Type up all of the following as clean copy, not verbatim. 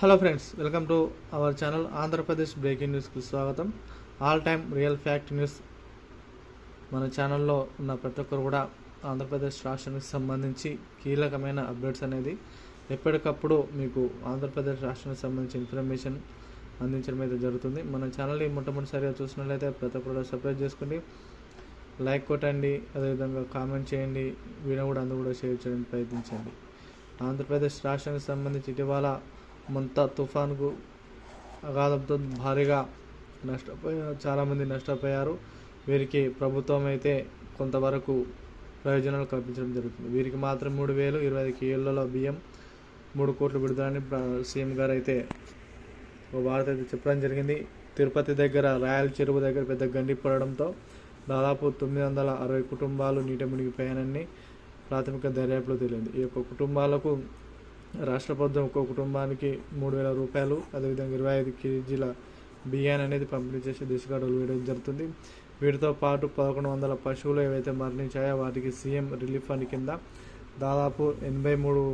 Hello friends, welcome to our channel Andhra Pradesh breaking న్యూస్కి స్వాగతం. All time real fact news. మన ఛానల్లో ఉన్న ప్రతి ఒక్కరు కూడా ఆంధ్రప్రదేశ్ రాష్ట్రానికి సంబంధించి కీలకమైన అప్డేట్స్ అనేది ఎప్పటికప్పుడు మీకు ఆంధ్రప్రదేశ్ రాష్ట్రానికి సంబంధించి ఇన్ఫర్మేషన్ అందించడం అయితే జరుగుతుంది. మన ఛానల్ని మొట్టమొదటిసారిగా చూసినట్లయితే ప్రతి ఒక్కరు కూడా సబ్స్క్రైబ్ చేసుకోండి, లైక్ కొట్టండి, అదేవిధంగా కామెంట్ చేయండి, వీడియో కూడా అందరూ కూడా షేర్ చేయడానికి ప్రయత్నించండి. ఆంధ్రప్రదేశ్ రాష్ట్రానికి సంబంధించి ఇటీవల మంతా తుఫానుకు అగాధంతో భారీగా చాలామంది నష్టపోయారు. వీరికి ప్రభుత్వం అయితే కొంతవరకు ప్రయోజనాలు కల్పించడం జరుగుతుంది. వీరికి మాత్రం 3,025 కేజీల బియ్యం 3 కోట్లు విడుదలని సీఎం గారు అయితే ఒక వార్త అయితే చెప్పడం జరిగింది. తిరుపతి దగ్గర రాయల చెరువు దగ్గర పెద్ద గండి పడడంతో దాదాపు 960 కుటుంబాలు నీట మునిగిపోయానని ప్రాథమిక దర్యాప్తులో తేలింది. ఈ యొక్క కుటుంబాలకు రాష్ట్ర ప్రభుత్వం ఒక్కో కుటుంబానికి 3,000 రూపాయలు, అదేవిధంగా 25 కేజీల బియ్యాన్ని అనేది పంపిణీ చేసే దిశగా అడుగులు వేయడం జరుగుతుంది. వీటితో పాటు 1,100 పశువులు ఏవైతే మరణించాయో వాటికి సీఎం రిలీఫ్ ఫండ్ కింద దాదాపు 83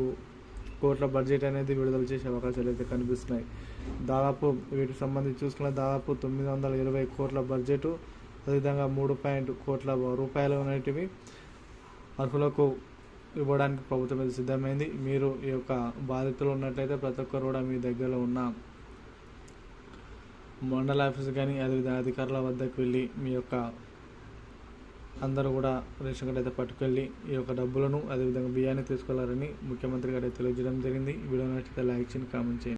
కోట్ల బడ్జెట్ అనేది విడుదల చేసే అవకాశాలు అయితే కనిపిస్తున్నాయి. దాదాపు వీటికి సంబంధించి చూసుకున్న దాదాపు 920 కోట్ల బడ్జెట్, అదేవిధంగా 3 కోట్ల రూపాయలు అనేటివి అర్హులకు ఇవ్వడానికి ప్రభుత్వం అయితే సిద్ధమైంది. మీరు ఈ యొక్క బాధితులు ఉన్నట్లయితే ప్రతి ఒక్కరు కూడా మీ దగ్గరలో ఉన్న మండల ఆఫీస్ కానీ అదేవిధంగా అధికారుల వద్దకు వెళ్ళి మీ యొక్క అందరూ కూడా రేషన్ కార్డు అయితే పట్టుకెళ్ళి ఈ యొక్క డబ్బులను అదేవిధంగా బియ్యాన్ని తీసుకెళ్లారని ముఖ్యమంత్రి గారు తెలియజేయడం జరిగింది. వీడియో నచ్చితే లైక్ చేయండి, కామెంట్ చేయండి.